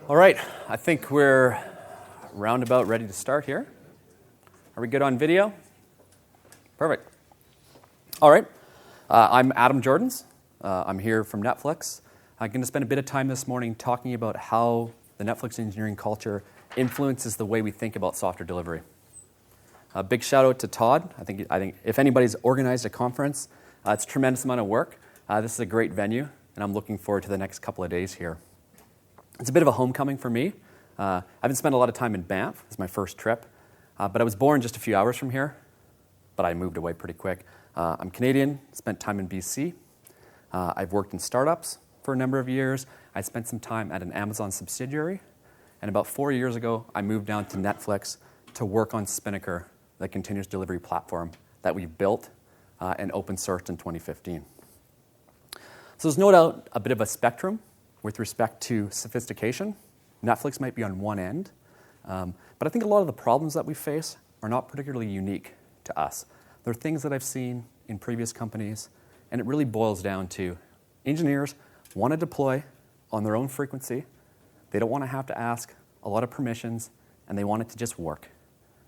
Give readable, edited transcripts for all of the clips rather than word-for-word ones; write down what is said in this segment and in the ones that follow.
All right, I think we're roundabout ready to start here. Are we good on video? Perfect. All right, I'm Adam Jordens. I'm here from Netflix. I'm going to spend a bit of time this morning talking about how the Netflix engineering culture influences the way we think about software delivery. A big shout out to Todd. I think if anybody's organized a conference, it's a tremendous amount of work. This is a great venue, and I'm looking forward to the next couple of days here. It's a bit of a homecoming for me. I haven't spent a lot of time in Banff. It's my first trip. But I was born just a few hours from here, but I moved away pretty quick. I'm Canadian, spent time in BC. I've worked in startups for a number of years. I spent some time at an Amazon subsidiary. And about 4 years ago, I moved down to Netflix to work on Spinnaker, the continuous delivery platform that we built and open sourced in 2015. So there's no doubt a bit of a spectrum with respect to sophistication. Netflix might be on one end, but I think a lot of the problems that we face are not particularly unique to us. They're things that I've seen in previous companies, and it really boils down to engineers want to deploy on their own frequency. They don't want to have to ask a lot of permissions, and they want it to just work.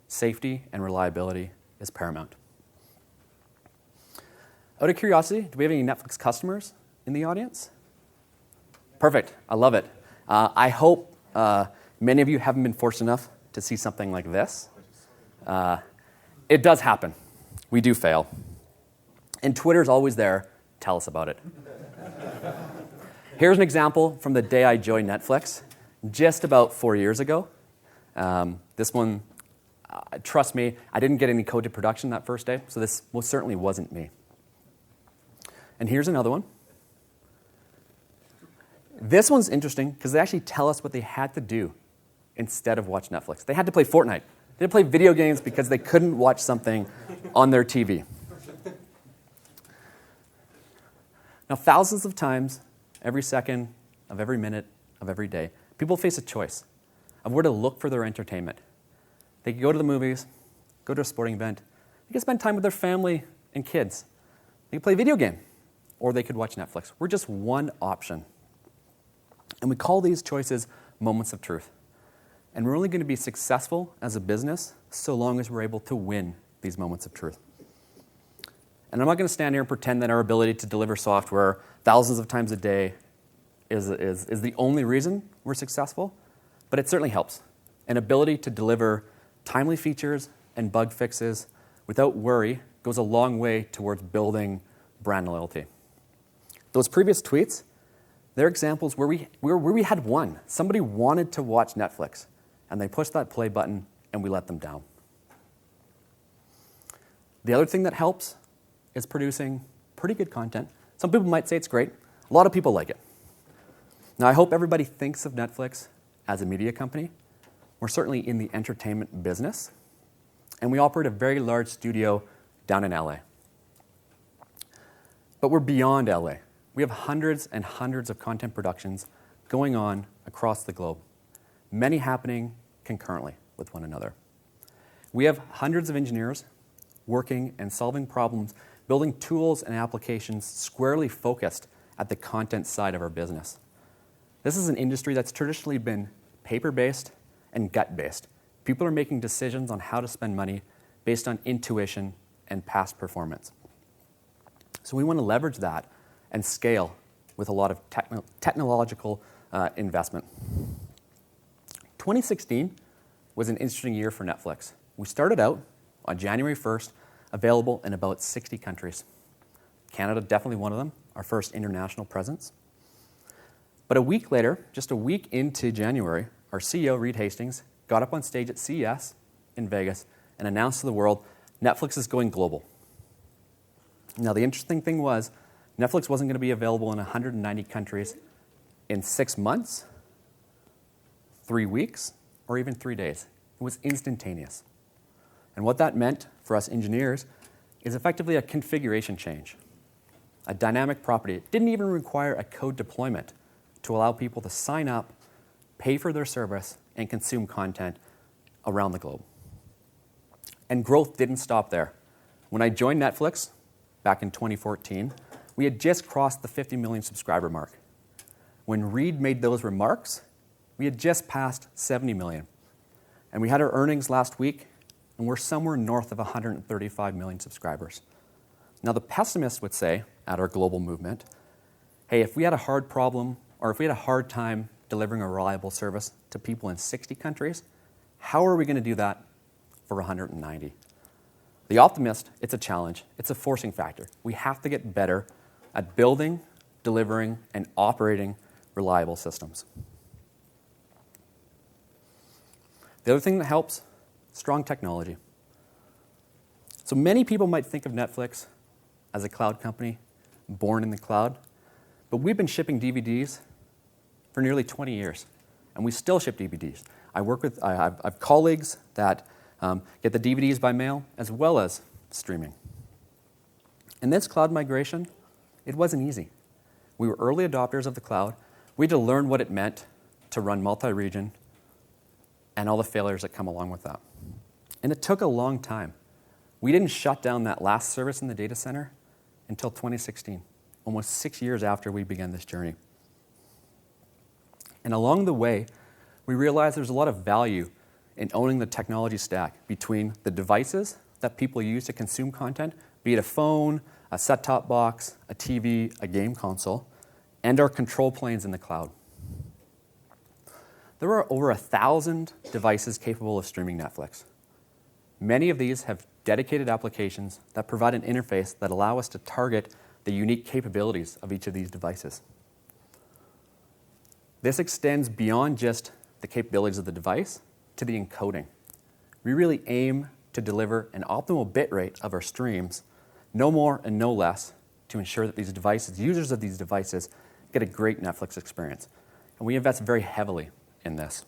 Safety and reliability is paramount. Out of curiosity, do we have any Netflix customers in the audience? Perfect. I love it. I hope many of you haven't been fortunate enough to see something like this. It does happen. We do fail. And Twitter's always there. Tell us about it. Here's an example from the day I joined Netflix, just about 4 years ago. This one, trust me, I didn't get any code to production that first day, so this most certainly wasn't me. And here's another one. This one's interesting because they actually tell us what they had to do instead of watch Netflix. They had to play Fortnite. They had to play video games because they couldn't watch something on their TV. Now, thousands of times, every second of every minute of every day, people face a choice of where to look for their entertainment. They could go to the movies, go to a sporting event. They could spend time with their family and kids. They could play a video game, or they could watch Netflix. We're just one option. And we call these choices moments of truth. And we're only going to be successful as a business so long as we're able to win these moments of truth. And I'm not going to stand here and pretend that our ability to deliver software thousands of times a day is the only reason we're successful, but it certainly helps. An ability to deliver timely features and bug fixes without worry goes a long way towards building brand loyalty. Those previous tweets, they're examples where we had won. Somebody wanted to watch Netflix, and they pushed that play button, and we let them down. The other thing that helps is producing pretty good content. Some people might say it's great. A lot of people like it. Now, I hope everybody thinks of Netflix as a media company. We're certainly in the entertainment business, and we operate a very large studio down in LA. But we're beyond LA. We have hundreds and hundreds of content productions going on across the globe, many happening concurrently with one another. We have hundreds of engineers working and solving problems, building tools and applications squarely focused at the content side of our business. This is an industry that's traditionally been paper-based and gut-based. People are making decisions on how to spend money based on intuition and past performance. So we want to leverage that and scale with a lot of technological investment. 2016 was an interesting year for Netflix. We started out on January 1st, available in about 60 countries. Canada, definitely one of them, our first international presence. But a week later, just a week into January, our CEO, Reed Hastings, got up on stage at CES in Vegas and announced to the world, Netflix is going global. Now, the interesting thing was, Netflix wasn't going to be available in 190 countries in 6 months, 3 weeks, or even 3 days. It was instantaneous. And what that meant for us engineers is effectively a configuration change, a dynamic property. It didn't even require a code deployment to allow people to sign up, pay for their service, and consume content around the globe. And growth didn't stop there. When I joined Netflix back in 2014, we had just crossed the 50 million subscriber mark. When Reed made those remarks, We had just passed 70 million. And we had our earnings last week, and we're somewhere north of 135 million subscribers. Now, the pessimists would say, at our global movement, hey, if we had a hard problem, or if we had a hard time delivering a reliable service to people in 60 countries, how are we going to do that for 190? The optimist, it's a challenge. It's a forcing factor. We have to get better at building, delivering, and operating reliable systems. The other thing that helps, strong technology. So many people might think of Netflix as a cloud company born in the cloud, but we've been shipping DVDs for nearly 20 years, and we still ship DVDs. I have colleagues that get the DVDs by mail as well as streaming. And this cloud migration, it wasn't easy. We were early adopters of the cloud. We had to learn what it meant to run multi-region and all the failures that come along with that. And it took a long time. We didn't shut down that last service in the data center until 2016, almost 6 years after we began this journey. And along the way, we realized there's a lot of value in owning the technology stack between the devices that people use to consume content, be it a phone, a set-top box, a TV, a game console, and our control planes in the cloud. There are over 1,000 devices capable of streaming Netflix. Many of these have dedicated applications that provide an interface that allow us to target the unique capabilities of each of these devices. This extends beyond just the capabilities of the device to the encoding. We really aim to deliver an optimal bit rate of our streams, no more and no less, to ensure that these devices, users of these devices, get a great Netflix experience. And we invest very heavily in this.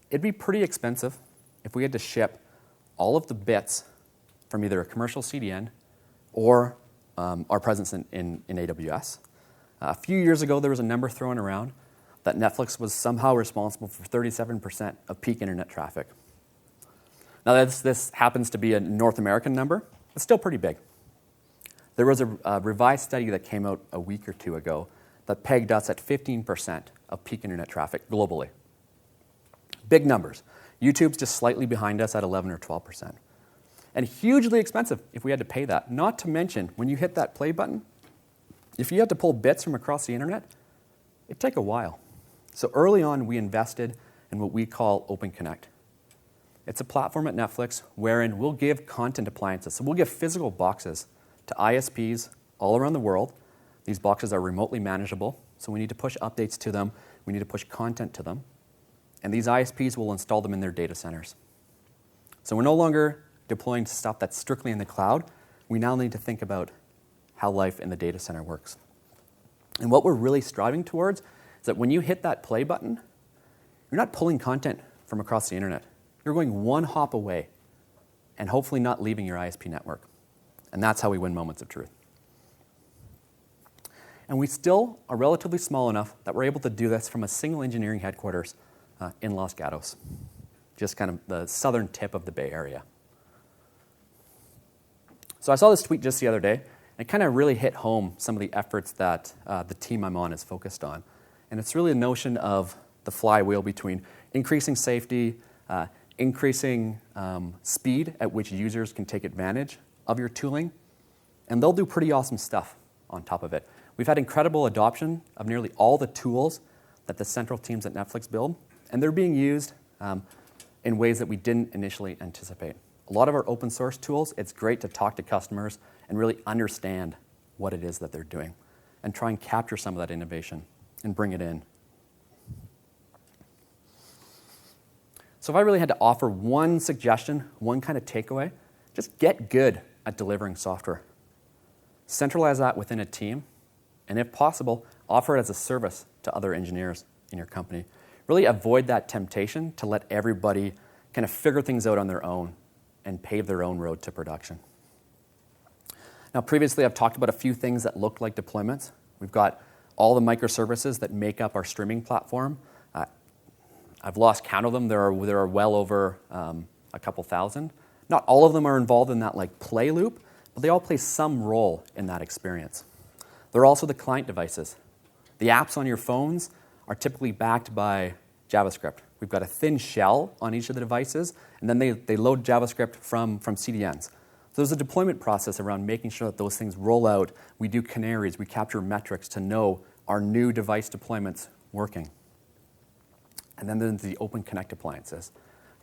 It'd be pretty expensive if we had to ship all of the bits from either a commercial CDN or our presence in AWS. A few years ago, there was a number thrown around that Netflix was somehow responsible for 37% of peak internet traffic. Now, this happens to be a North American number. It's still pretty big. There was a revised study that came out a week or two ago that pegged us at 15% of peak internet traffic globally. Big numbers. YouTube's just slightly behind us at 11 or 12%. And hugely expensive if we had to pay that. Not to mention, when you hit that play button, if you had to pull bits from across the internet, it'd take a while. So early on, we invested in what we call Open Connect. It's a platform at Netflix wherein we'll give content appliances. So we'll give physical boxes to ISPs all around the world. These boxes are remotely manageable, so we need to push updates to them. We need to push content to them. And these ISPs will install them in their data centers. So we're no longer deploying stuff that's strictly in the cloud. We now need to think about how life in the data center works. And what we're really striving towards is that when you hit that play button, you're not pulling content from across the internet. You're going one hop away and hopefully not leaving your ISP network. And that's how we win moments of truth. And we still are relatively small enough that we're able to do this from a single engineering headquarters in Los Gatos, just kind of the southern tip of the Bay Area. So I saw this tweet just the other day, and it kind of really hit home some of the efforts that the team I'm on is focused on. And it's really a notion of the flywheel between increasing safety, increasing speed at which users can take advantage of your tooling, and they'll do pretty awesome stuff on top of it. We've had incredible adoption of nearly all the tools that the central teams at Netflix build, and they're being used in ways that we didn't initially anticipate. A lot of our open source tools, it's great to talk to customers and really understand what it is that they're doing and try and capture some of that innovation and bring it in. So if I really had to offer one suggestion, one kind of takeaway, just get good at delivering software. Centralize that within a team, and if possible, offer it as a service to other engineers in your company. Really avoid that temptation to let everybody kind of figure things out on their own and pave their own road to production. Now, previously, I've talked about a few things that look like deployments. We've got all the microservices that make up our streaming platform. I've lost count of them. There are well over a couple thousand. Not all of them are involved in that like play loop, but they all play some role in that experience. There are also the client devices. The apps on your phones are typically backed by JavaScript. We've got a thin shell on each of the devices, and then they load JavaScript from CDNs. So there's a deployment process around making sure that those things roll out. We do canaries. We capture metrics to know our new device deployments working. And then there's the Open Connect appliances.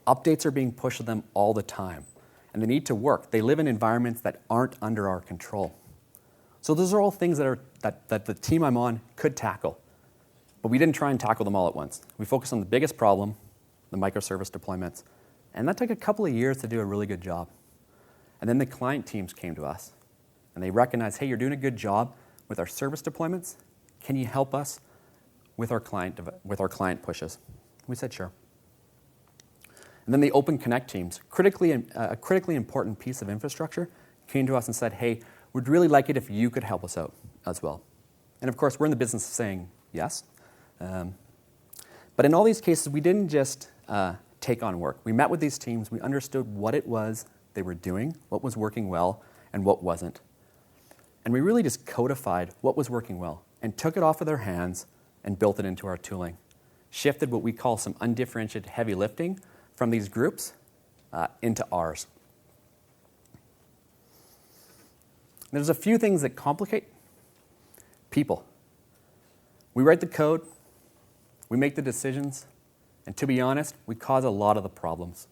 Updates are being pushed to them all the time, and they need to work. They live in environments that aren't under our control. So those are all things that the team I'm on could tackle. But we didn't try and tackle them all at once. We focused on the biggest problem, the microservice deployments, and that took a couple of years to do a really good job. And then the client teams came to us, and they recognized, hey, you're doing a good job with our service deployments. Can you help us with our client pushes? We said, sure. And then the Open Connect teams, a critically important piece of infrastructure, came to us and said, hey, we'd really like it if you could help us out as well. And of course, we're in the business of saying yes. But in all these cases, we didn't just take on work. We met with these teams. We understood what it was they were doing, what was working well, and what wasn't. And we really just codified what was working well and took it off of their hands and built it into our tooling. Shifted what we call some undifferentiated heavy lifting from these groups into ours. There's a few things that complicate people. We write the code, we make the decisions, and to be honest, we cause a lot of the problems,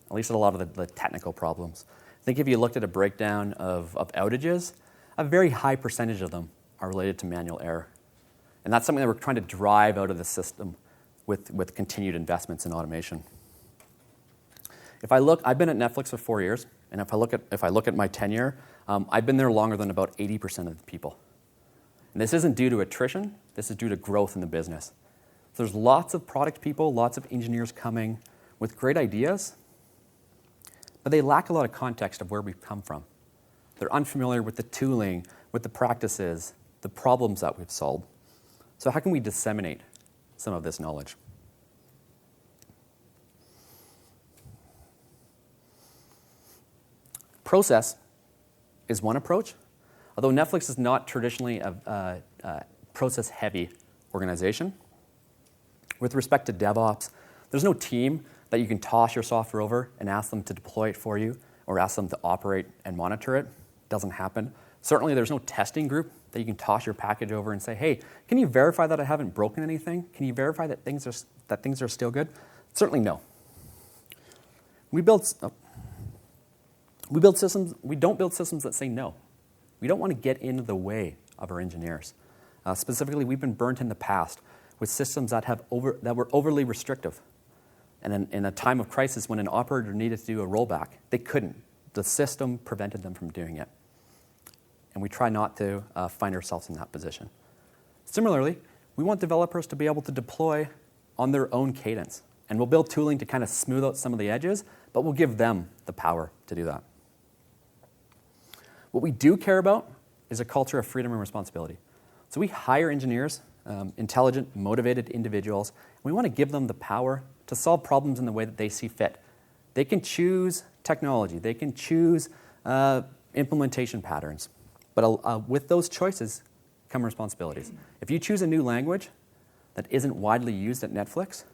at least a lot of the technical problems. I think if you looked at a breakdown of outages, a very high percentage of them are related to manual error. And that's something that we're trying to drive out of the system with continued investments in automation. I've been at Netflix for 4 years, and if I look at my tenure, I've been there longer than about 80% of the people. And this isn't due to attrition, this is due to growth in the business. So there's lots of product people, lots of engineers coming with great ideas, but they lack a lot of context of where we've come from. They're unfamiliar with the tooling, with the practices, the problems that we've solved. So how can we disseminate some of this knowledge? Process is one approach, although Netflix is not traditionally a process-heavy organization. With respect to DevOps, there's no team that you can toss your software over and ask them to deploy it for you or ask them to operate and monitor it. It doesn't happen. Certainly, there's no testing group that you can toss your package over and say, hey, can you verify that I haven't broken anything? Can you verify that things are still good? Certainly no. We don't build systems that say no. We don't want to get into the way of our engineers. Specifically, we've been burnt in the past with systems that were overly restrictive. And in a time of crisis, when an operator needed to do a rollback, they couldn't. The system prevented them from doing it. And we try not to find ourselves in that position. Similarly, we want developers to be able to deploy on their own cadence. And we'll build tooling to kind of smooth out some of the edges, but we'll give them the power to do that. What we do care about is a culture of freedom and responsibility. So we hire engineers, intelligent, motivated individuals, and we want to give them the power to solve problems in the way that they see fit. They can choose technology. They can choose implementation patterns. But with those choices come responsibilities. If you choose a new language that isn't widely used at Netflix,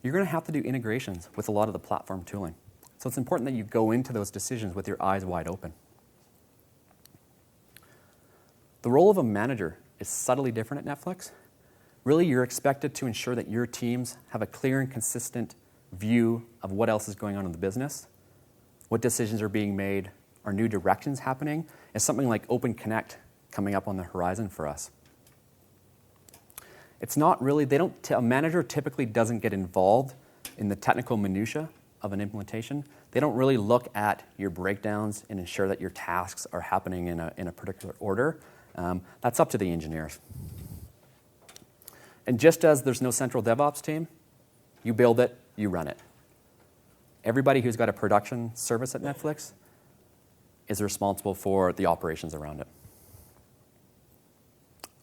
you're going to have to do integrations with a lot of the platform tooling. So it's important that you go into those decisions with your eyes wide open. The role of a manager is subtly different at Netflix. Really, you're expected to ensure that your teams have a clear and consistent view of what else is going on in the business, what decisions are being made, are new directions happening, is something like Open Connect coming up on the horizon for us. It's not really, a manager typically doesn't get involved in the technical minutia of an implementation. They don't really look at your breakdowns and ensure that your tasks are happening in a particular order. That's up to the engineers. And just as there's no central DevOps team, you build it, you run it. Everybody who's got a production service at Netflix is responsible for the operations around it.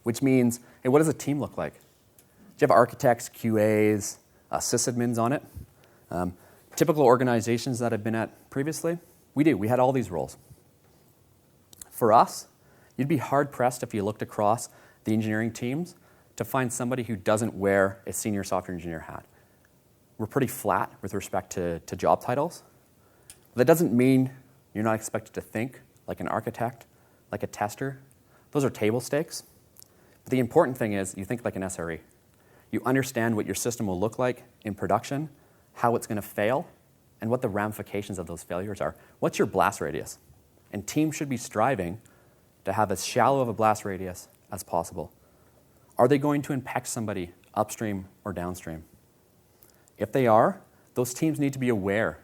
Which means, hey, what does a team look like? Do you have architects, QAs, sysadmins on it? Typical organizations that I've been at previously, we do. We had all these roles. For us, you'd be hard-pressed if you looked across the engineering teams to find somebody who doesn't wear a senior software engineer hat. We're pretty flat with respect to job titles. That doesn't mean you're not expected to think like an architect, like a tester. Those are table stakes. But the important thing is you think like an SRE. You understand what your system will look like in production, how it's going to fail, and what the ramifications of those failures are. What's your blast radius? And teams should be striving to have as shallow of a blast radius as possible. Are they going to impact somebody upstream or downstream? If they are, those teams need to be aware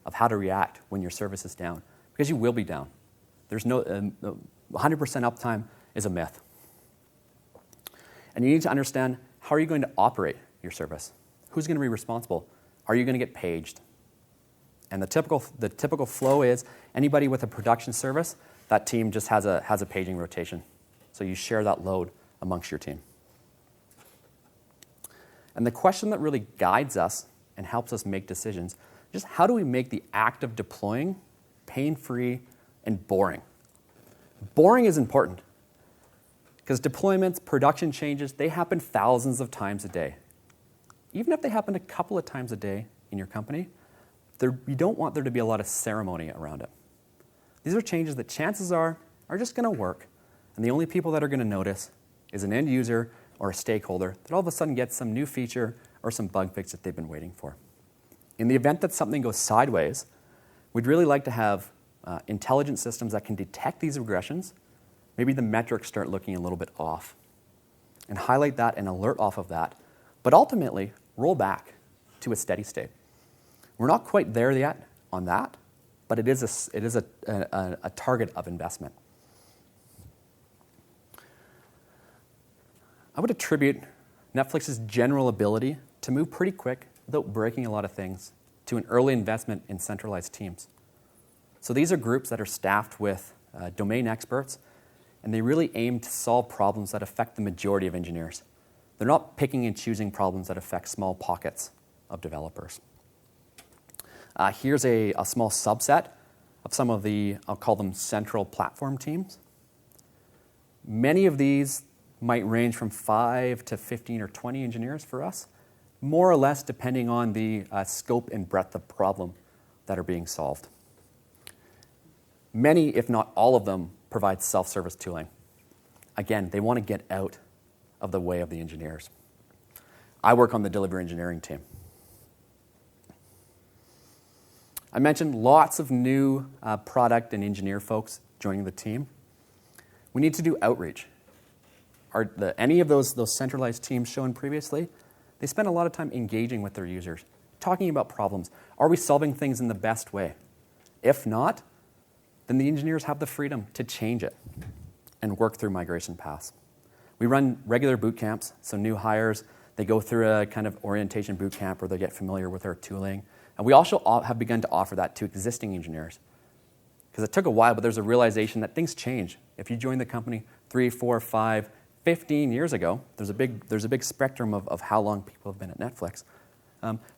of how to react when your service is down, because you will be down. There's no 100% uptime is a myth. And you need to understand, how are you going to operate your service? Who's going to be responsible? Are you going to get paged? And the typical flow is anybody with a production service, that team just has a paging rotation. So you share that load amongst your team. And the question that really guides us and helps us make decisions is just how do we make the act of deploying pain-free and boring? Boring is important because deployments, production changes, they happen thousands of times a day. Even if they happen a couple of times a day in your company, you don't want there to be a lot of ceremony around it. These are changes that chances are just going to work, and the only people that are going to notice is an end user or a stakeholder that all of a sudden gets some new feature or some bug fix that they've been waiting for. In the event that something goes sideways, we'd really like to have intelligent systems that can detect these regressions. Maybe the metrics start looking a little bit off, and highlight that and alert off of that, but ultimately roll back to a steady state. We're not quite there yet on that, but it is a target of investment. I would attribute Netflix's general ability to move pretty quick without breaking a lot of things to an early investment in centralized teams. So these are groups that are staffed with domain experts, and they really aim to solve problems that affect the majority of engineers. They're not picking and choosing problems that affect small pockets of developers. Here's a small subset of some of the, I'll call them central platform teams. Many of these might range from 5 to 15 or 20 engineers for us, more or less depending on the scope and breadth of problem that are being solved. Many, if not all of them, provide self-service tooling. Again, they want to get out of the way of the engineers. I work on the delivery engineering team. I mentioned lots of new product and engineer folks joining the team. We need to do outreach. Any of those centralized teams shown previously, they spend a lot of time engaging with their users, talking about problems. Are we solving things in the best way? If not, then the engineers have the freedom to change it and work through migration paths. We run regular boot camps, so new hires, they go through a kind of orientation boot camp where they get familiar with our tooling. And we also have begun to offer that to existing engineers. Because it took a while, but there's a realization that things change. If you join the company 3, 4, 5, 15 years ago, there's a big spectrum of how long people have been at Netflix.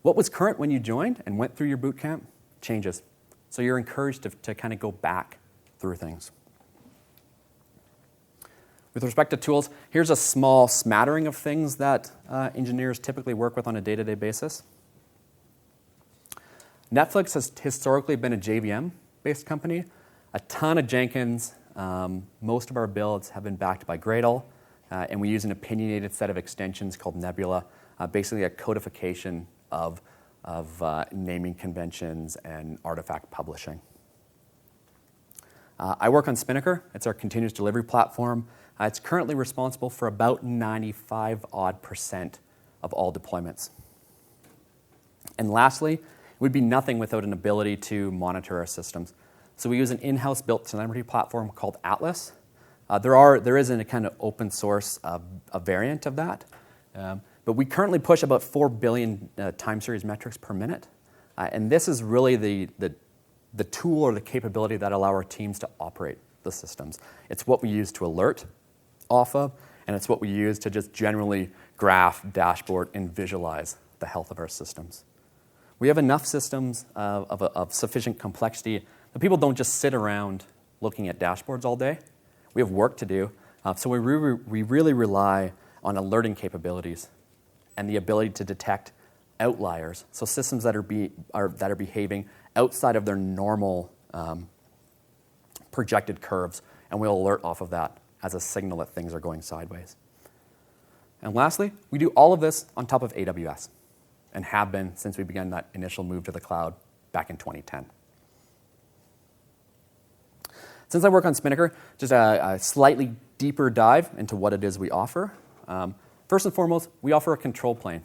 What was current when you joined and went through your boot camp changes. So you're encouraged to kind of go back through things. With respect to tools, here's a small smattering of things that engineers typically work with on a day-to-day basis. Netflix has historically been a JVM-based company. A ton of Jenkins. Most of our builds have been backed by Gradle, and we use an opinionated set of extensions called Nebula, basically a codification of naming conventions and artifact publishing. I work on Spinnaker. It's our continuous delivery platform. It's currently responsible for about 95% of all deployments. And lastly, it would be nothing without an ability to monitor our systems. So we use an in-house built telemetry platform called Atlas. There is a kind of open source a variant of that, but we currently push about 4 billion time series metrics per minute, and this is really the tool or the capability that allow our teams to operate the systems. It's what we use to alert off of, and it's what we use to just generally graph, dashboard, and visualize the health of our systems. We have enough systems of sufficient complexity that people don't just sit around looking at dashboards all day. We have work to do, so we really rely on alerting capabilities and the ability to detect outliers, so systems that are behaving outside of their normal projected curves, and we'll alert off of that as a signal that things are going sideways. And lastly, we do all of this on top of AWS, and have been since we began that initial move to the cloud back in 2010. Since I work on Spinnaker, just a slightly deeper dive into what it is we offer. First and foremost, we offer a control plane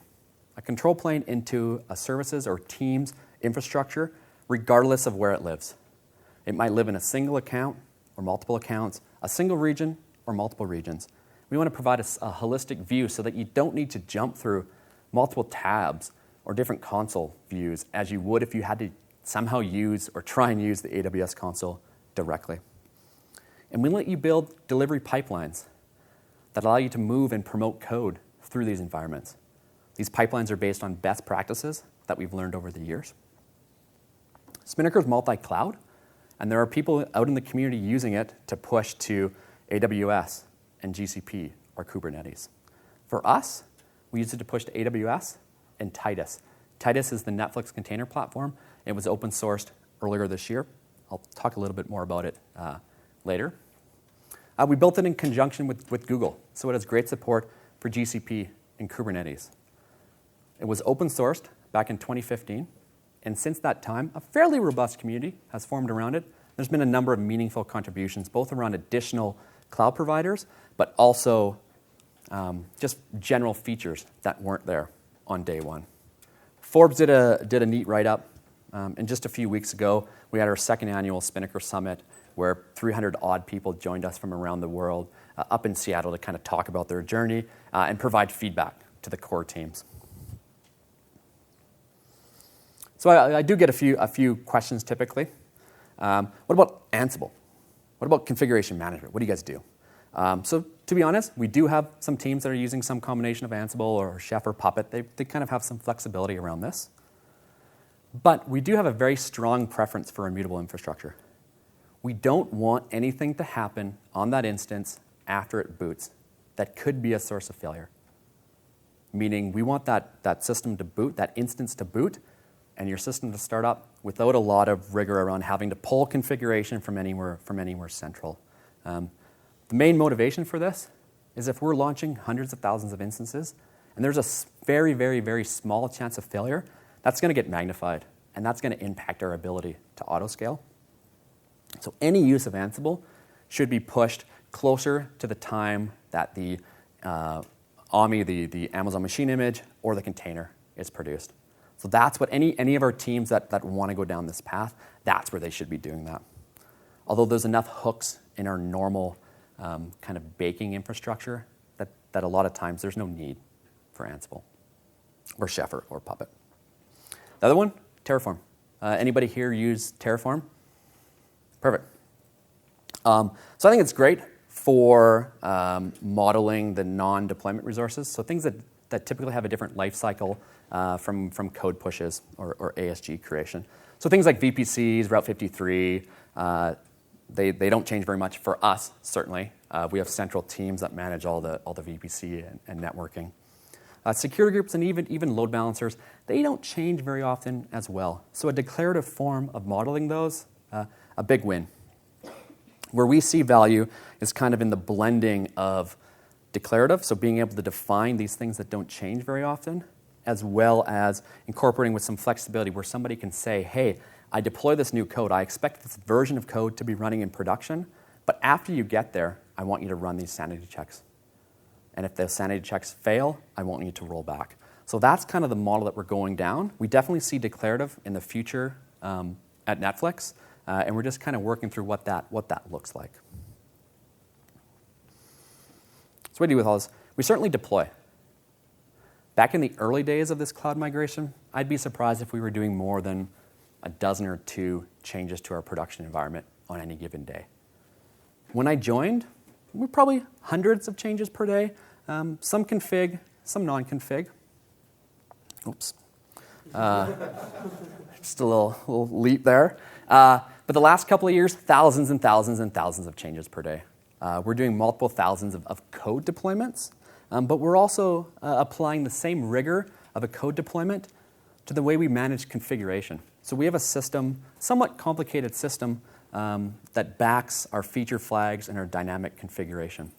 into a services or team's infrastructure, regardless of where it lives. It might live in a single account or multiple accounts, a single region or multiple regions. We want to provide a holistic view so that you don't need to jump through multiple tabs or different console views as you would if you had to somehow use or try and use the AWS console directly. And we let you build delivery pipelines that allow you to move and promote code through these environments. These pipelines are based on best practices that we've learned over the years. Spinnaker is multi-cloud, and there are people out in the community using it to push to AWS and GCP or Kubernetes. For us, we use it to push to AWS and Titus. Titus is the Netflix container platform. It was open sourced earlier this year. I'll talk a little bit more about it later. We built it in conjunction with Google, so it has great support for GCP and Kubernetes. It was open sourced back in 2015, and since that time, a fairly robust community has formed around it. There's been a number of meaningful contributions, both around additional cloud providers, but also just general features that weren't there on day one. Forbes did a neat write-up, and just a few weeks ago, we had our second annual Spinnaker Summit, where 300-odd people joined us from around the world up in Seattle to kind of talk about their journey and provide feedback to the core teams. So I do get a few questions typically. What about Ansible? What about configuration management? What do you guys do? So to be honest, we do have some teams that are using some combination of Ansible or Chef or Puppet. They kind of have some flexibility around this. But we do have a very strong preference for immutable infrastructure. We don't want anything to happen on that instance after it boots that could be a source of failure. Meaning we want that system to boot, that instance to boot, and your system to start up without a lot of rigor around having to pull configuration from anywhere central. The main motivation for this is if we're launching hundreds of thousands of instances, and there's a very, very, very small chance of failure, that's going to get magnified, and that's going to impact our ability to autoscale. So any use of Ansible should be pushed closer to the time that the AMI, the Amazon machine image, or the container is produced. So that's what any of our teams that want to go down this path, that's where they should be doing that. Although there's enough hooks in our normal kind of baking infrastructure that a lot of times there's no need for Ansible or Chef or Puppet. The other one, Terraform. Anybody here use Terraform? Perfect. So I think it's great for modeling the non-deployment resources. So things that typically have a different life cycle from code pushes or ASG creation. So things like VPCs, Route 53, they don't change very much for us, certainly. We have central teams that manage all the VPC and networking. Security groups and even load balancers, they don't change very often as well. So a declarative form of modeling those, a big win. Where we see value is kind of in the blending of declarative, so being able to define these things that don't change very often, as well as incorporating with some flexibility where somebody can say, hey, I deploy this new code. I expect this version of code to be running in production, but after you get there, I want you to run these sanity checks. And if those sanity checks fail, I want you to roll back. So that's kind of the model that we're going down. We definitely see declarative in the future at Netflix, and we're just kind of working through what that looks like. So what do we do with all this? We certainly deploy. Back in the early days of this cloud migration, I'd be surprised if we were doing more than a dozen or two changes to our production environment on any given day. When I joined, we were probably hundreds of changes per day, some config, some non-config. Oops. Just a little leap there. But the last couple of years, thousands and thousands and thousands of changes per day. We're doing multiple thousands of code deployments, but we're also applying the same rigor of a code deployment to the way we manage configuration. So we have a system, somewhat complicated system, that backs our feature flags and our dynamic configuration.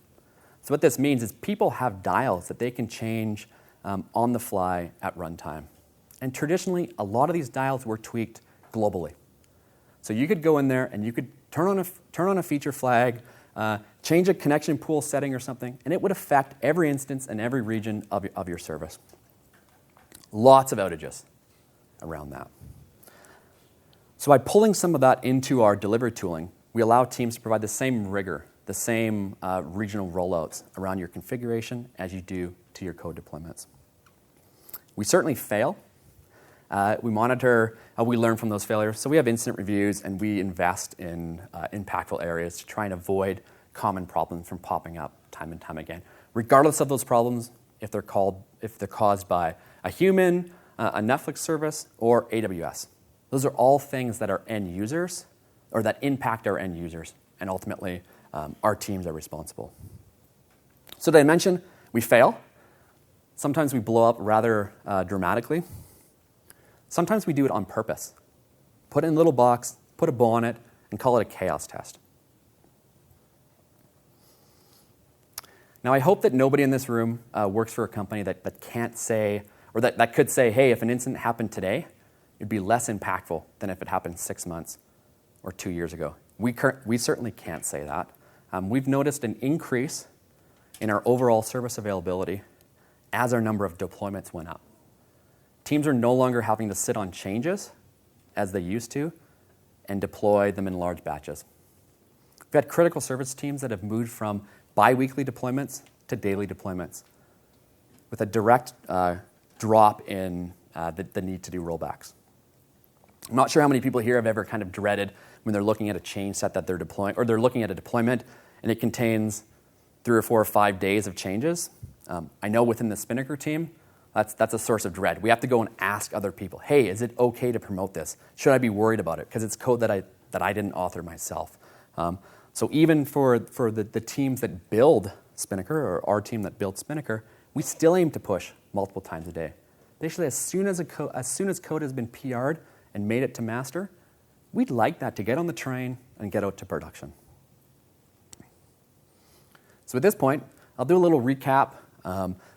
So what this means is people have dials that they can change on the fly at runtime. And traditionally, a lot of these dials were tweaked globally. So you could go in there and you could turn on a feature flag, change a connection pool setting or something, and it would affect every instance and every region of your service. Lots of outages around that. So by pulling some of that into our delivery tooling, we allow teams to provide the same rigor, the same regional rollouts around your configuration as you do to your code deployments. We certainly fail. We monitor how we learn from those failures. So we have incident reviews, and we invest in impactful areas to try and avoid common problems from popping up time and time again, regardless of those problems, if they're caused by a human, a Netflix service, or AWS. Those are all things that our end users, or that impact our end users, and ultimately our teams are responsible. So did I mention we fail? Sometimes we blow up rather dramatically. Sometimes we do it on purpose. Put it in a little box, put a bow on it, and call it a chaos test. Now, I hope that nobody in this room works for a company that can't say, or that could say, hey, if an incident happened today, it'd be less impactful than if it happened 6 months or 2 years ago. We certainly can't say that. We've noticed an increase in our overall service availability as our number of deployments went up. Teams are no longer having to sit on changes as they used to and deploy them in large batches. We've had critical service teams that have moved from bi-weekly deployments to daily deployments with a direct drop in the need to do rollbacks. I'm not sure how many people here have ever kind of dreaded when they're looking at a change set that they're deploying, or they're looking at a deployment and it contains 3 or 4 or 5 days of changes. I know within the Spinnaker team, that's a source of dread. We have to go and ask other people, hey, is it okay to promote this? Should I be worried about it? Because it's code that I didn't author myself. So even for the teams that build Spinnaker, or our team that built Spinnaker, we still aim to push multiple times a day. Basically, as soon as code has been PR'd and made it to master, we'd like that to get on the train and get out to production. So at this point, I'll do a little recap.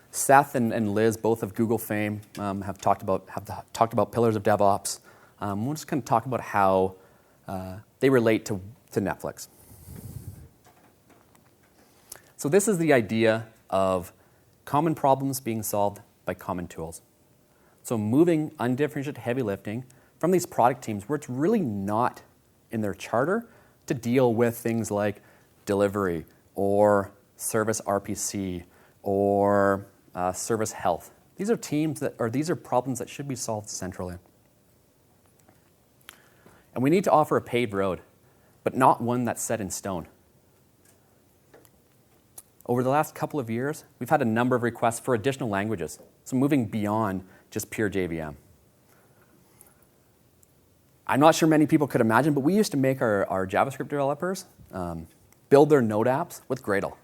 Seth and Liz, both of Google fame, have talked about pillars of DevOps. We'll just kind of talk about how they relate to Netflix. So this is the idea of common problems being solved by common tools. So moving undifferentiated heavy lifting from these product teams where it's really not in their charter to deal with things like delivery or service RPC or service health. These are problems that should be solved centrally. And we need to offer a paved road, but not one that's set in stone. Over the last couple of years, we've had a number of requests for additional languages, so moving beyond just pure JVM. I'm not sure many people could imagine, but we used to make our JavaScript developers build their Node apps with Gradle.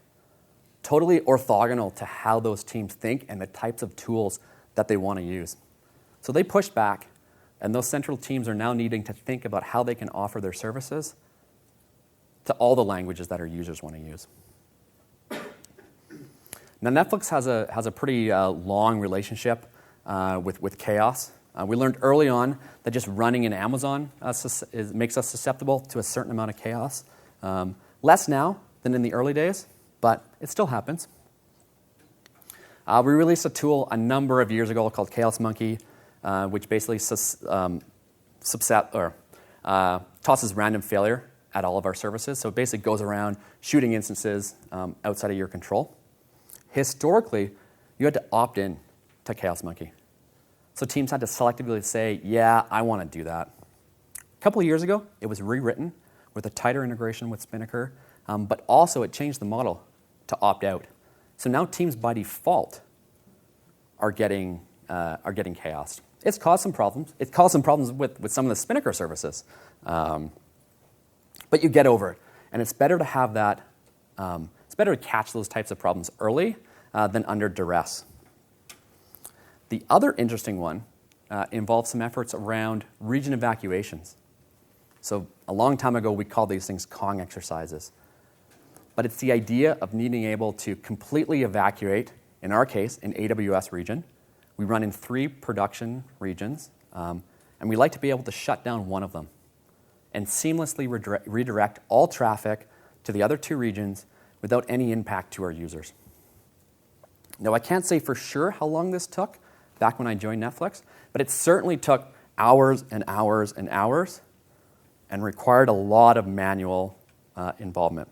Totally orthogonal to how those teams think and the types of tools that they want to use. So they pushed back, and those central teams are now needing to think about how they can offer their services to all the languages that our users want to use. Now, Netflix has a pretty long relationship with chaos. We learned early on that just running in Amazon makes us susceptible to a certain amount of chaos. Less now than in the early days, but it still happens. We released a tool a number of years ago called Chaos Monkey, which basically tosses random failure at all of our services. So it basically goes around shooting instances outside of your control. Historically, you had to opt in to Chaos Monkey. So teams had to selectively say, yeah, I want to do that. A couple of years ago, it was rewritten with a tighter integration with Spinnaker, but also it changed the model to opt out. So now teams by default are getting chaos. It's caused some problems. It's caused some problems with some of the Spinnaker services, but you get over it. And it's better to have that. It's better to catch those types of problems early than under duress. The other interesting one involves some efforts around region evacuations. So a long time ago, we called these things Kong exercises. But it's the idea of needing able to completely evacuate, in our case, an AWS region. We run in 3 production regions, and we like to be able to shut down one of them and seamlessly redirect all traffic to the other 2 regions without any impact to our users. Now, I can't say for sure how long this took back when I joined Netflix, but it certainly took hours and hours and hours and required a lot of manual involvement.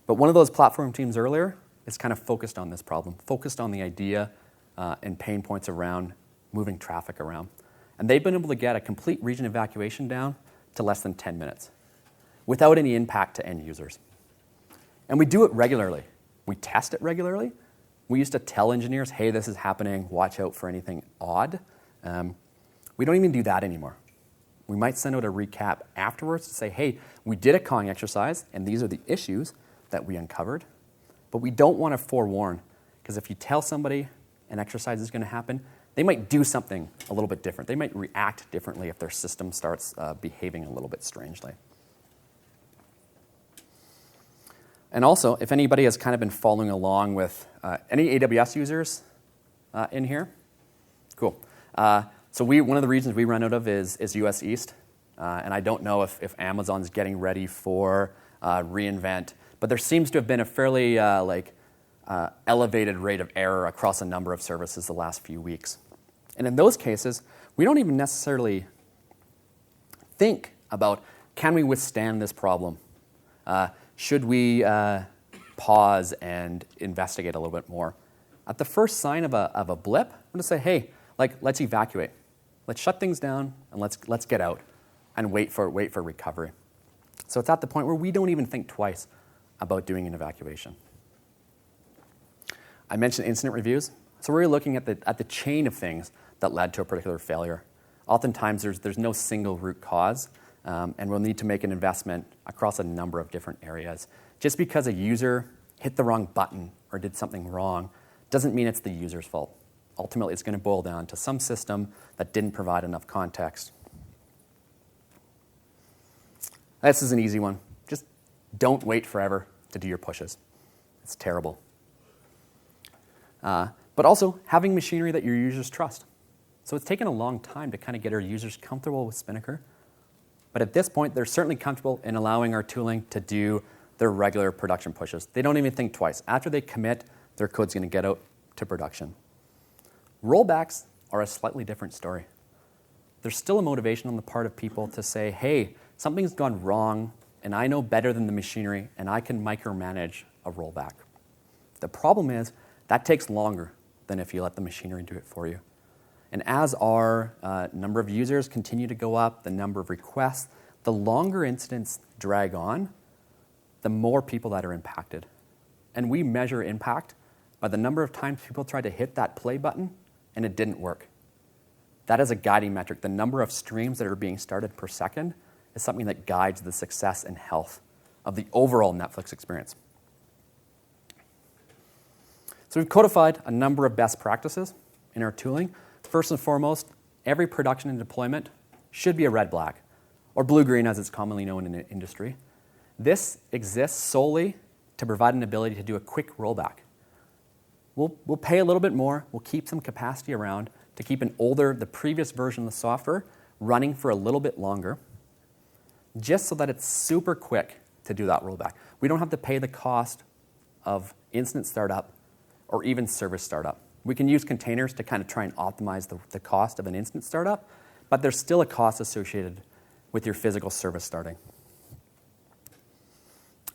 But one of those platform teams earlier is kind of focused on this problem, focused on the idea and pain points around moving traffic around. And they've been able to get a complete region evacuation down to less than 10 minutes without any impact to end users. And we do it regularly. We test it regularly. We used to tell engineers, hey, this is happening, watch out for anything odd. We don't even do that anymore. We might send out a recap afterwards to say, hey, we did a Kong exercise, and these are the issues that we uncovered. But we don't want to forewarn, because if you tell somebody an exercise is going to happen, they might do something a little bit different. They might react differently if their system starts behaving a little bit strangely. And also, if anybody has kind of been following along with any AWS users in here, cool. So one of the regions we run out of is US East, and I don't know if Amazon's getting ready for reInvent, but there seems to have been a fairly elevated rate of error across a number of services the last few weeks. And in those cases, we don't even necessarily think about, can we withstand this problem? Should we pause and investigate a little bit more? At the first sign of a blip, I'm going to say, hey, let's evacuate. Let's shut things down and let's get out and wait for recovery. So it's at the point where we don't even think twice about doing an evacuation. I mentioned incident reviews. So we're looking at the chain of things that led to a particular failure. Oftentimes there's no single root cause, and we'll need to make an investment across a number of different areas. Just because a user hit the wrong button or did something wrong doesn't mean it's the user's fault. Ultimately, it's going to boil down to some system that didn't provide enough context. This is an easy one. Just don't wait forever to do your pushes. It's terrible. But also, having machinery that your users trust. So it's taken a long time to kind of get our users comfortable with Spinnaker. But at this point, they're certainly comfortable in allowing our tooling to do their regular production pushes. They don't even think twice. After they commit, their code's going to get out to production. Rollbacks are a slightly different story. There's still a motivation on the part of people to say, hey, something's gone wrong, and I know better than the machinery, and I can micromanage a rollback. The problem is that takes longer than if you let the machinery do it for you. And as our number of users continue to go up, the number of requests, the longer incidents drag on, the more people that are impacted. And we measure impact by the number of times people try to hit that play button and it didn't work. That is a guiding metric. The number of streams that are being started per second is something that guides the success and health of the overall Netflix experience. So we've codified a number of best practices in our tooling. First and foremost, every production and deployment should be a red-black, or blue-green as it's commonly known in the industry. This exists solely to provide an ability to do a quick rollback. We'll pay a little bit more, we'll keep some capacity around to keep the previous version of the software running for a little bit longer, just so that it's super quick to do that rollback. We don't have to pay the cost of instance startup or even service startup. We can use containers to kind of try and optimize the cost of an instance startup, but there's still a cost associated with your physical service starting.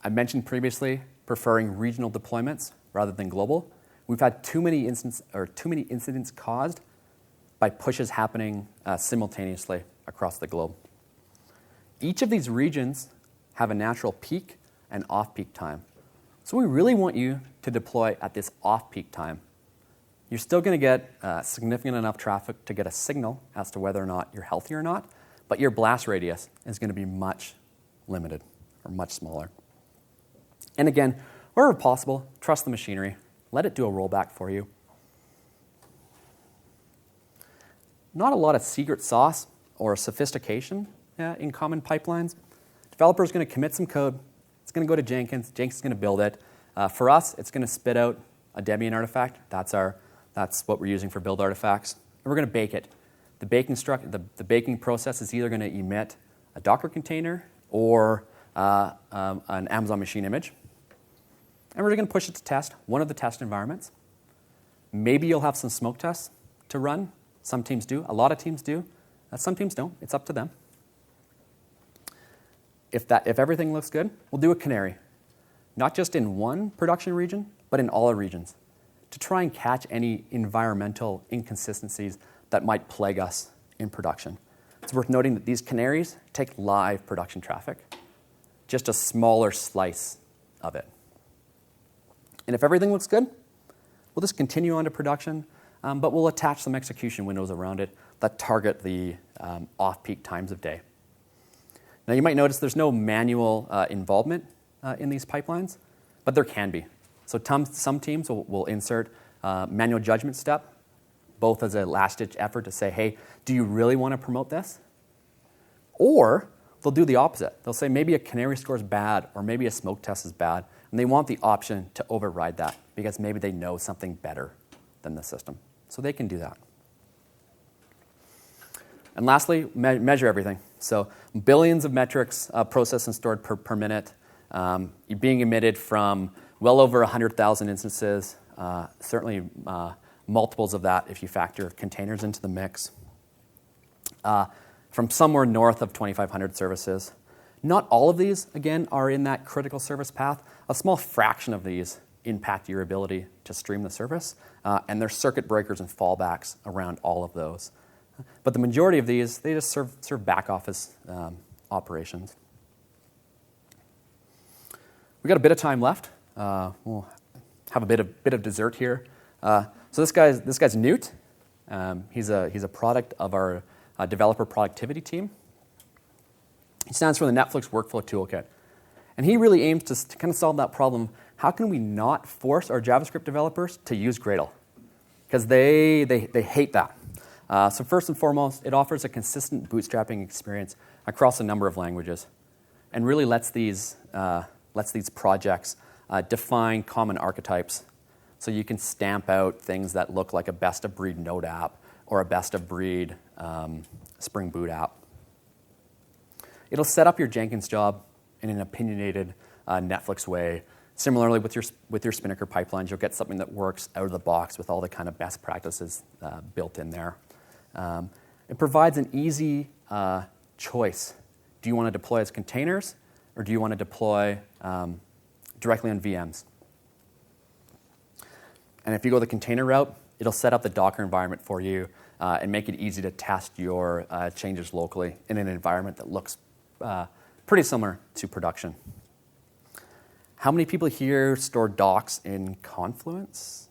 I mentioned previously preferring regional deployments rather than global. We've had too many incidents caused by pushes happening simultaneously across the globe. Each of these regions have a natural peak and off-peak time. So we really want you to deploy at this off-peak time. You're still going to get significant enough traffic to get a signal as to whether or not you're healthy or not, but your blast radius is going to be much limited or much smaller. And again, Wherever possible, trust the machinery. Let it do a rollback for you. Not a lot of secret sauce or sophistication in common pipelines. Developer is going to commit some code. It's going to go to Jenkins. Jenkins is going to build it. For us, it's going to spit out a Debian artifact. That's what we're using for build artifacts. And we're going to bake it. The baking process is either going to emit a Docker container or an Amazon machine image. And we're going to push it to test one of the test environments. Maybe you'll have some smoke tests to run. Some teams do. A lot of teams do. Some teams don't. It's up to them. If everything looks good, we'll do a canary. Not just in one production region, but in all regions, to try and catch any environmental inconsistencies that might plague us in production. It's worth noting that these canaries take live production traffic, just a smaller slice of it. And if everything looks good, we'll just continue on to production, but we'll attach some execution windows around it that target the off-peak times of day. Now, you might notice there's no manual involvement in these pipelines, but there can be. So some teams will insert manual judgment step, both as a last-ditch effort to say, hey, do you really want to promote this? Or they'll do the opposite. They'll say maybe a canary score is bad or maybe a smoke test is bad, and they want the option to override that because maybe they know something better than the system. So they can do that. And lastly, measure everything. So billions of metrics processed and stored per minute, being emitted from well over 100,000 instances, certainly multiples of that if you factor containers into the mix, from somewhere north of 2,500 services. Not all of these, again, are in that critical service path. A small fraction of these impact your ability to stream the service, and there's circuit breakers and fallbacks around all of those. But the majority of these, they just serve back office operations. We've got a bit of time left. We'll have a bit of dessert here. So this guy's Newt. He's a product of our developer productivity team. He stands for the Netflix Workflow Toolkit. And he really aims to kind of solve that problem. How can we not force our JavaScript developers to use Gradle? Because they hate that. So first and foremost, it offers a consistent bootstrapping experience across a number of languages and really lets these projects define common archetypes. So you can stamp out things that look like a best-of-breed Node app or a best-of-breed Spring Boot app. It'll set up your Jenkins job in an opinionated Netflix way. Similarly, with your Spinnaker pipelines, you'll get something that works out of the box with all the kind of best practices built in there. It provides an easy choice. Do you want to deploy as containers, or do you want to deploy directly on VMs? And if you go the container route, it'll set up the Docker environment for you and make it easy to test your changes locally in an environment that looks pretty similar to production. How many people here store docs in Confluence?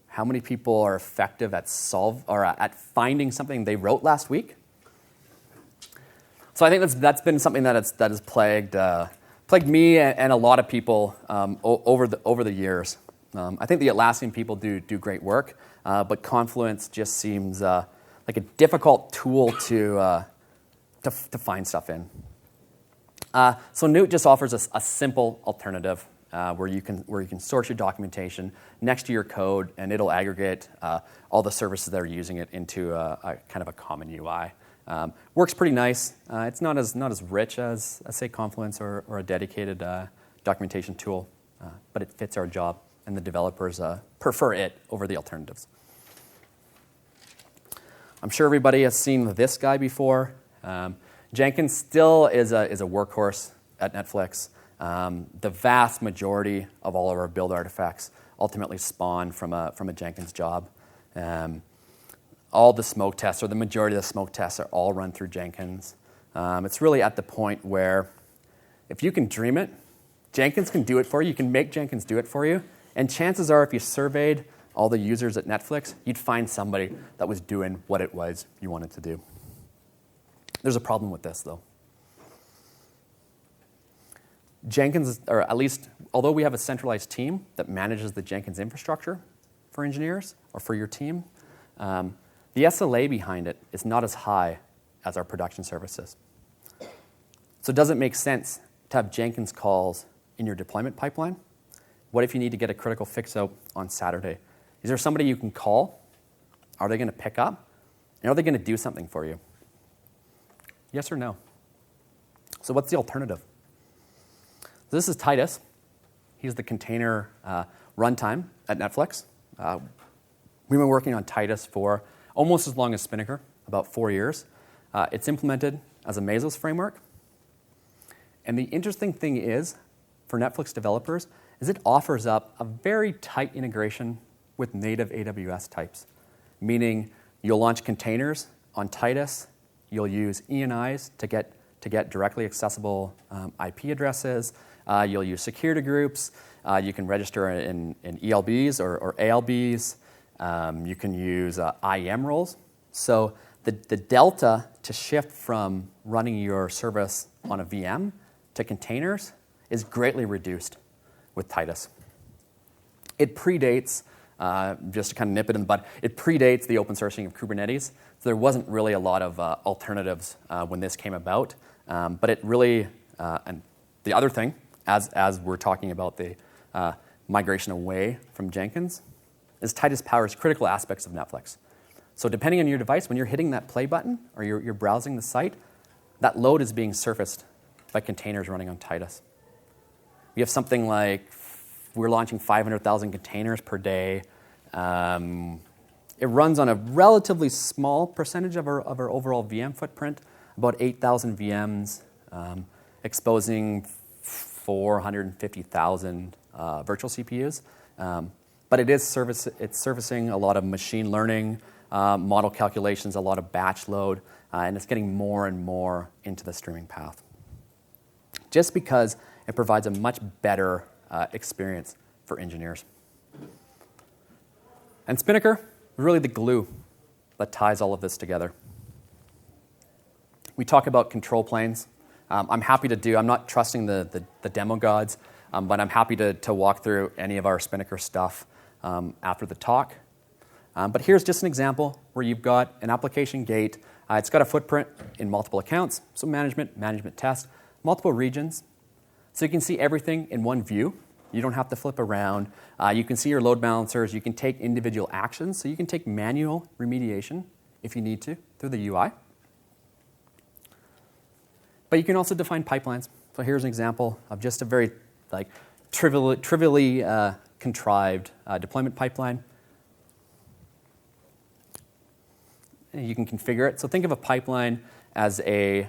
How many people are effective at at finding something they wrote last week? So I think that's been something that has plagued me and a lot of people over the years. I think the Atlassian people do great work, but Confluence just seems like a difficult tool to find stuff in. So Newt just offers a simple alternative where you can source your documentation next to your code, and it'll aggregate all the services that are using it into a kind of a common UI. Works pretty nice. It's not as rich as say Confluence or a dedicated documentation tool, but it fits our job, and the developers prefer it over the alternatives. I'm sure everybody has seen this guy before. Jenkins still is a workhorse at Netflix. The vast majority of all of our build artifacts ultimately spawn from a Jenkins job. All the smoke tests, or the majority of the smoke tests, are all run through Jenkins. It's really at the point where if you can dream it, Jenkins can do it for you. You can make Jenkins do it for you. And chances are, if you surveyed all the users at Netflix, you'd find somebody that was doing what it was you wanted to do. There's a problem with this, though. Jenkins, or at least, although we have a centralized team that manages the Jenkins infrastructure for engineers or for your team, the SLA behind it is not as high as our production services. So does it make sense to have Jenkins calls in your deployment pipeline? What if you need to get a critical fix out on Saturday? Is there somebody you can call? Are they going to pick up? And are they going to do something for you? Yes or no? So what's the alternative? This is Titus. He's the container runtime at Netflix. We've been working on Titus for almost as long as Spinnaker, about 4 years. It's implemented as a Mesos framework. And the interesting thing is, for Netflix developers, is it offers up a very tight integration with native AWS types, meaning you'll launch containers on Titus, you'll use ENIs to get directly accessible IP addresses, you'll use security groups, you can register in ELBs or ALBs, you can use IAM roles. So the delta to shift from running your service on a VM to containers is greatly reduced with Titus. It predates, just to kind of nip it in the bud, it predates the open sourcing of Kubernetes. So there wasn't really a lot of alternatives when this came about. But it really, and the other thing, as we're talking about the migration away from Jenkins, is Titus powers critical aspects of Netflix. So depending on your device, when you're hitting that play button or you're browsing the site, that load is being surfaced by containers running on Titus. We have something like, we're launching 500,000 containers per day. It runs on a relatively small percentage of our overall VM footprint, about 8,000 VMs, exposing 450,000 virtual CPUs. But it's servicing a lot of machine learning, model calculations, a lot of batch load, and it's getting more and more into the streaming path. Just because it provides a much better experience for engineers. And Spinnaker, really the glue that ties all of this together. We talk about control planes. I'm not trusting the demo gods, but I'm happy to walk through any of our Spinnaker stuff after the talk. But here's just an example where you've got an application gate. It's got a footprint in multiple accounts, so management test, multiple regions. So you can see everything in one view. You don't have to flip around. You can see your load balancers. You can take individual actions. So you can take manual remediation if you need to through the UI. But you can also define pipelines. So here's an example of just a very trivially contrived deployment pipeline. And you can configure it. So think of a pipeline as a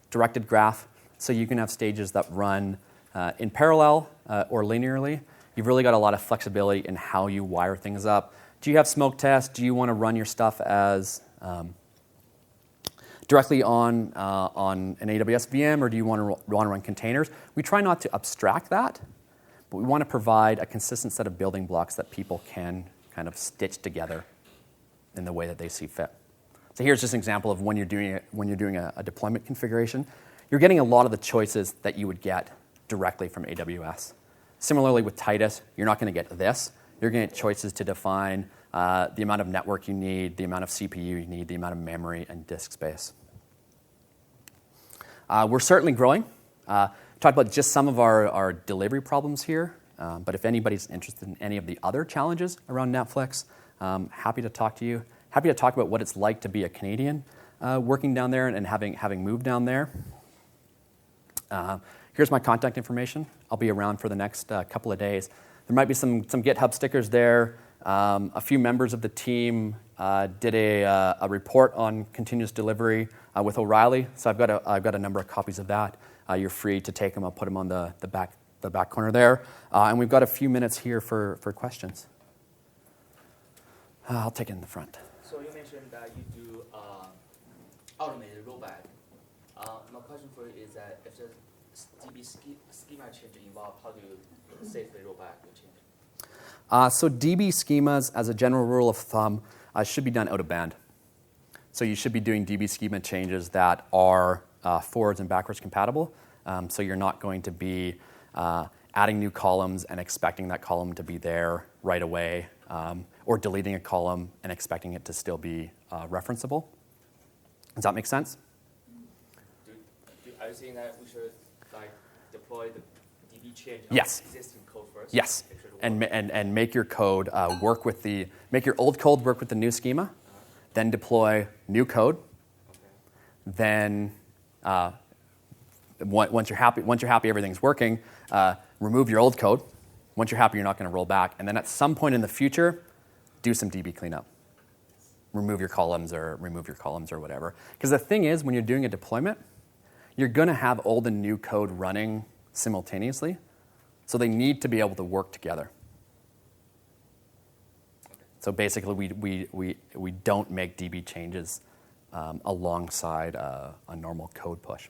directed graph. So you can have stages that run in parallel or linearly. You've really got a lot of flexibility in how you wire things up. Do you have smoke tests? Do you want to run your stuff as directly on an AWS VM, or do you want to run containers? We try not to abstract that, but we want to provide a consistent set of building blocks that people can kind of stitch together in the way that they see fit. So here's just an example of when you're doing a deployment configuration. You're getting a lot of the choices that you would get directly from AWS. Similarly with Titus, you're not going to get this. You're going to get choices to define the amount of network you need, the amount of CPU you need, the amount of memory and disk space. We're certainly growing. Talked about just some of our delivery problems here, but if anybody's interested in any of the other challenges around Netflix, happy to talk to you. Happy to talk about what it's like to be a Canadian working down there and having moved down there. Here's my contact information. I'll be around for the next couple of days. There might be some GitHub stickers there. A few members of the team did a report on continuous delivery with O'Reilly. So I've got a number of copies of that. You're free to take them. I'll put them on the back corner there. And we've got a few minutes here for questions. I'll take it in the front. So you mentioned that you do automated rollback. My question for you is that if the DB schema change involved, how do you safely rollback the change? So DB schemas, as a general rule of thumb, should be done out of band. So you should be doing DB schema changes that are forwards and backwards compatible. So you're not going to be adding new columns and expecting that column to be there right away, or deleting a column and expecting it to still be referenceable. Does that make sense? Are you saying that we should deploy the DB change Yes. existing code first? Yes, and make your code work with make your old code work with the new schema, then deploy new code. Okay. Then once you're happy everything's working, remove your old code. Once you're happy, you're not going to roll back, and then at some point in the future, do some DB cleanup. Remove your columns or whatever. Because the thing is, when you're doing a deployment, you're going to have old and new code running simultaneously, so they need to be able to work together. So basically, we don't make DB changes alongside a normal code push.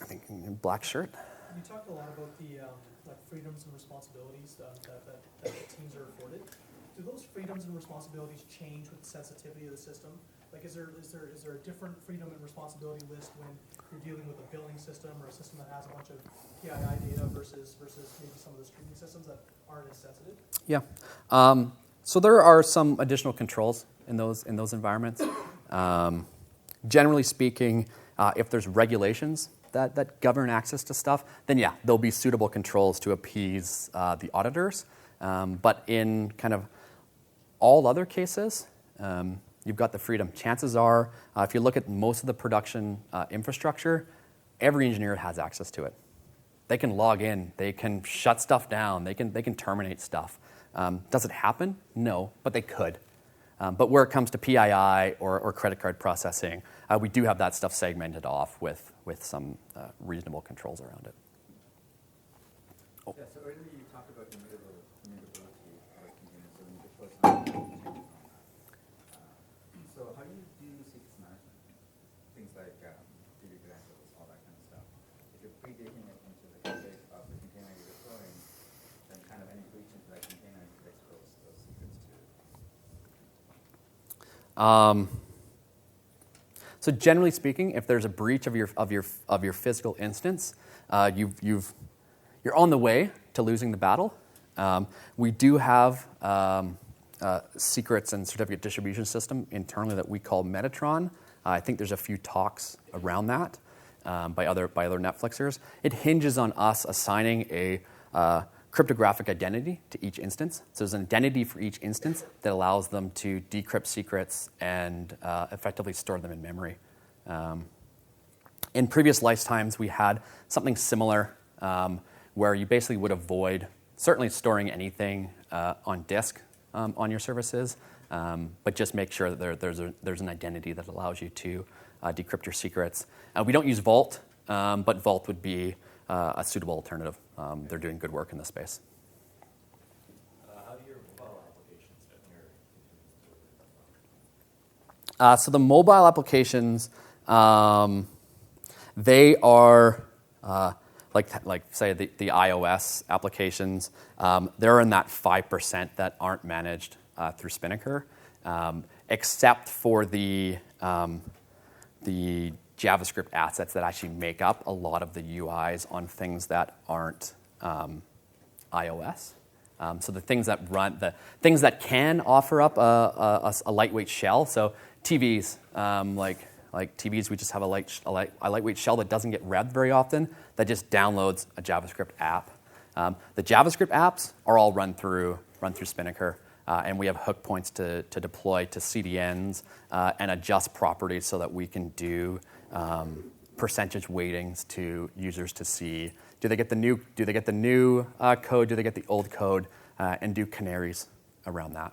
I think black shirt. You talked a lot about the freedoms and responsibilities that teams are afforded. Do those freedoms and responsibilities change with the sensitivity of the system? Like, is there a different freedom and responsibility list when you're dealing with a billing system or a system that has a bunch of PII data versus maybe some of the streaming systems that aren't as sensitive? Yeah. So there are some additional controls in those environments. Generally speaking, if there's regulations that govern access to stuff, then yeah, there'll be suitable controls to appease the auditors. But in kind of all other cases, you've got the freedom. Chances are, if you look at most of the production infrastructure, every engineer has access to it. They can log in, they can shut stuff down, they can terminate stuff. Does it happen? No, but they could. But where it comes to PII or credit card processing, we do have that stuff segmented off with some reasonable controls around it. Oh. Yeah, so earlier you talked about the immutability of containers, so when you deploy something, so how do you do secrets management? Things like DB credentials, all that kind of stuff. If you're predating it into the config of the container you're deploying, then kind of any breach into that container could expose those secrets to. So generally speaking, if there's a breach of your physical instance, you're on the way to losing the battle. We do have secrets and certificate distribution system internally that we call Metatron. I think there's a few talks around that by other Netflixers. It hinges on us assigning a cryptographic identity to each instance. So there's an identity for each instance that allows them to decrypt secrets and effectively store them in memory. In previous lifetimes, we had something similar where you basically would avoid certainly storing anything on disk on your services, but just make sure that there's an identity that allows you to decrypt your secrets. We don't use Vault, but Vault would be a suitable alternative. They're doing good work in this space. How do your mobile applications fit in your So the mobile applications, they are like say the iOS applications. They're in that 5% that aren't managed through Spinnaker, except for the JavaScript assets that actually make up a lot of the UIs on things that aren't iOS. So the things that can offer up a lightweight shell. So TVs, like TVs, we just have a lightweight shell that doesn't get revved very often. That just downloads a JavaScript app. The JavaScript apps are all run through Spinnaker. And we have hook points to deploy to CDNs and adjust properties so that we can do percentage weightings to users to see do they get the new code, do they get the old code, and do canaries around that.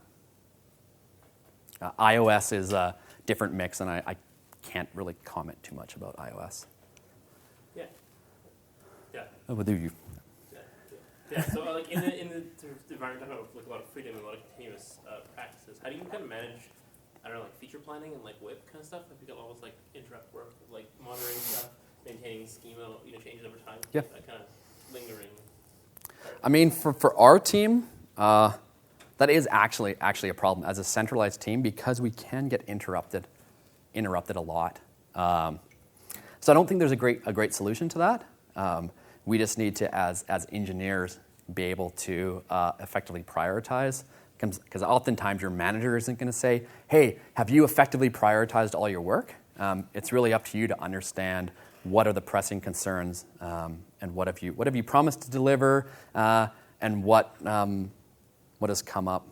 iOS is a different mix, and I can't really comment too much about iOS. Yeah. What do you? Yeah, so like in the environment, talking about like a lot of freedom and a lot of continuous practices, how do you kind of manage, I don't know, like feature planning and like WIP kind of stuff? Have you got all this like interrupt work, like monitoring stuff, maintaining schema, changes over time? Yeah. That kind of lingering. I mean, for our team, that is actually a problem as a centralized team because we can get interrupted a lot. So I don't think there's a great solution to that. We just need to, as engineers, be able to effectively prioritize. Because oftentimes your manager isn't going to say, hey, have you effectively prioritized all your work? It's really up to you to understand what are the pressing concerns and what have you promised to deliver and what has come up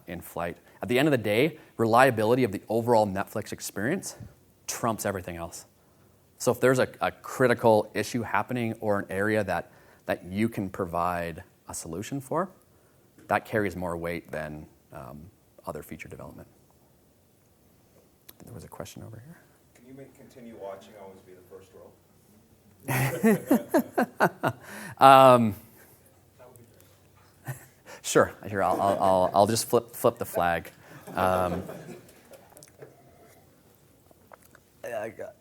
in flight. At the end of the day, reliability of the overall Netflix experience trumps everything else. So if there's a critical issue happening or an area that you can provide a solution for, that carries more weight than other feature development. I think there was a question over here. Can you continue watching always be the first row? Sure. Here, I'll just flip the flag.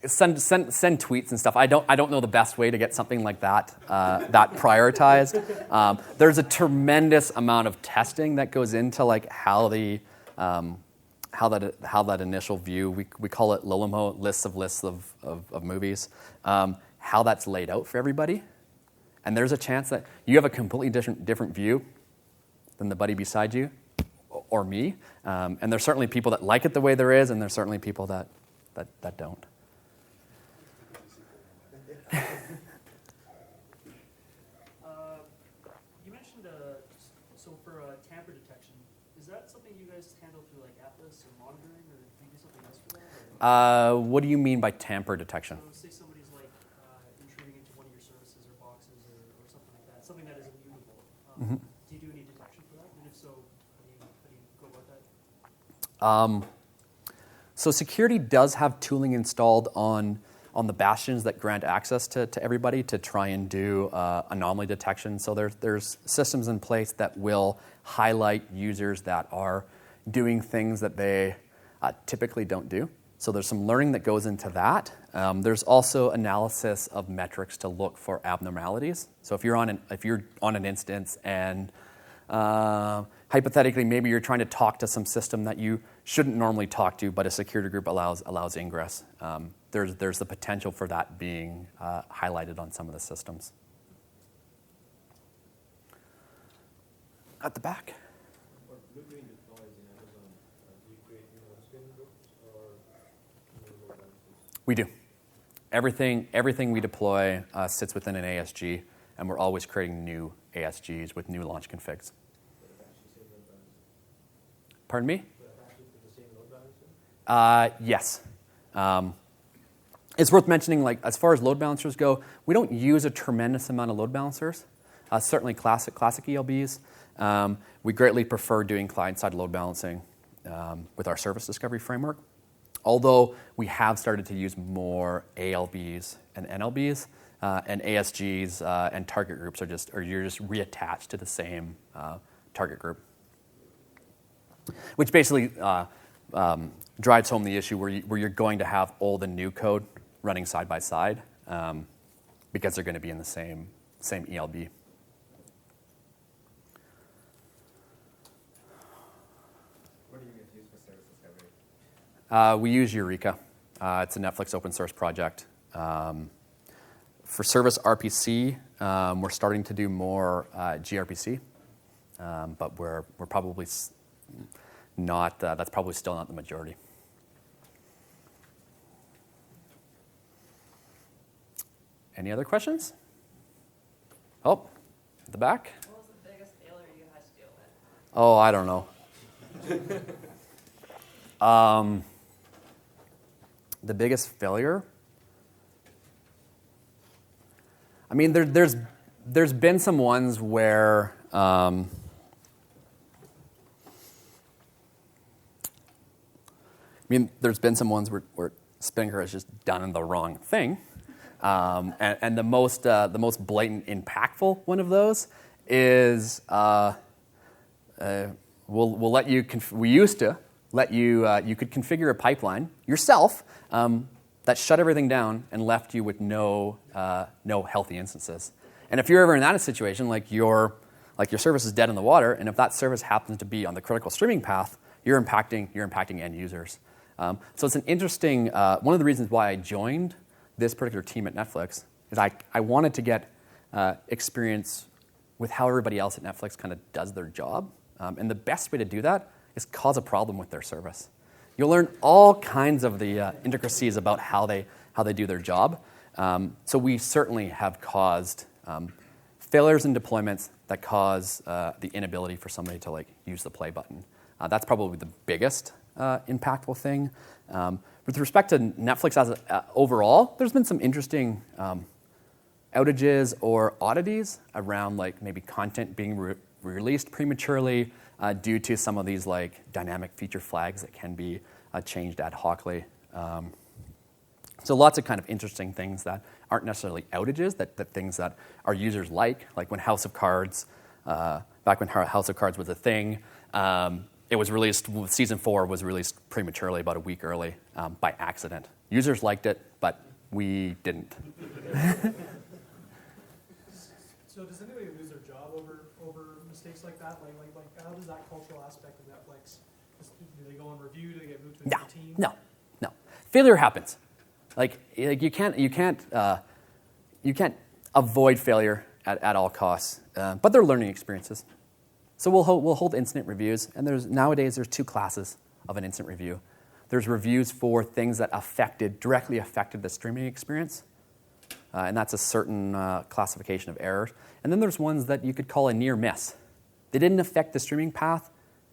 Send tweets and stuff. I don't know the best way to get something like that prioritized. There's a tremendous amount of testing that goes into like how that initial view, we call it Lilimo, lists of movies, how that's laid out for everybody. And there's a chance that you have a completely different view than the buddy beside you or me. And there's certainly people that like it the way there is, and there's certainly people that don't. You mentioned, so for tamper detection, is that something you guys handle through like Atlas or monitoring, or do you do something else for that? What do you mean by tamper detection? So say somebody's like intruding into one of your services or boxes or something like that, something that is immutable. Do you do any detection for that? And if so, how do you go about that? So security does have tooling installed on the bastions that grant access to everybody to try and do anomaly detection. So there's systems in place that will highlight users that are doing things that they typically don't do. So there's some learning that goes into that. There's also analysis of metrics to look for abnormalities. So if you're on an instance and hypothetically, maybe you're trying to talk to some system that you shouldn't normally talk to, but a security group allows ingress. There's the potential for that being highlighted on some of the systems. At the back. We do. Everything we deploy sits within an ASG, and we're always creating new ASGs with new launch configs. Pardon me? Yes. It's worth mentioning, like, as far as load balancers go, we don't use a tremendous amount of load balancers. Certainly classic ELBs. We greatly prefer doing client-side load balancing with our service discovery framework. Although we have started to use more ALBs and NLBs, and ASGs and target groups you're just reattached to the same target group, which basically drives home the issue where you're going to have old and new code running side by side because they're going to be in the same ELB. What do you guys use for service discovery? We use Eureka. It's a Netflix open source project. For service RPC, we're starting to do more gRPC, but we're probably not. That's probably still not the majority. Any other questions? Oh, at the back. What was the biggest failure you had to deal with? Oh, I don't know. The biggest failure? I mean, there's been some ones where there's been some ones where Spinnaker has just done the wrong thing, and the most blatant, impactful one of those is we'll let you. We used to let you. You could configure a pipeline yourself that shut everything down and left you with no healthy instances. And if you're ever in that situation, like your service is dead in the water, and if that service happens to be on the critical streaming path, you're impacting end users. So it's an interesting. One of the reasons why I joined this particular team at Netflix is I wanted to get experience with how everybody else at Netflix kind of does their job. And the best way to do that is cause a problem with their service. You'll learn all kinds of the intricacies about how they do their job. So we certainly have caused failures in deployments that cause the inability for somebody to use the play button. That's probably the biggest impactful thing. With respect to Netflix as overall, there's been some interesting outages or oddities around maybe content being released prematurely due to some of these dynamic feature flags that can be changed ad hocly. So lots of kind of interesting things that aren't necessarily outages, that things that our users like when House of Cards, back when House of Cards was a thing, it was released, season 4 was released prematurely about a week early by accident. Users liked it, but we didn't. So does anybody lose their job over mistakes like that? Like how does that cultural aspect of Netflix, do they go on review, do they get moved to a new team? No. Failure happens. You can't avoid failure at all costs, but they're learning experiences. So we'll hold incident reviews, and nowadays there's 2 classes of an incident review. There's reviews for things that directly affected the streaming experience, and that's a certain classification of errors. And then there's ones that you could call a near miss. They didn't affect the streaming path,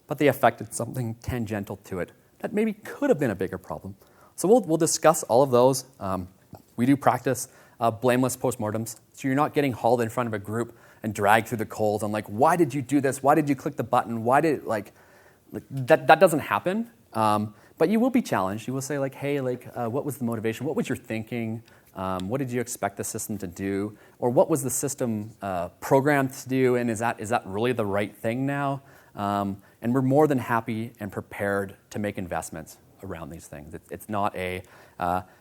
but they affected something tangential to it that maybe could have been a bigger problem. So we'll discuss all of those. We do practice blameless postmortems, so you're not getting hauled in front of a group and dragged through the coals on why did you do this? Why did you click the button? Why did that doesn't happen? But you will be challenged. You will say hey, what was the motivation? What was your thinking? What did you expect the system to do? Or what was the system programmed to do? And is that really the right thing now? And we're more than happy and prepared to make investments around these things. It's not a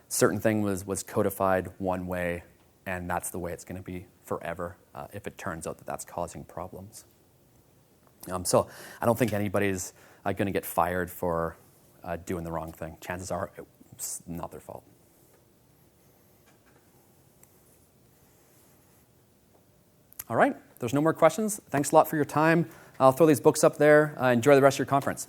certain thing was codified one way, and that's the way it's going to be forever if it turns out that that's causing problems. So I don't think anybody's going to get fired for doing the wrong thing. Chances are it's not their fault. All right, there's no more questions. Thanks a lot for your time. I'll throw these books up there. Enjoy the rest of your conference.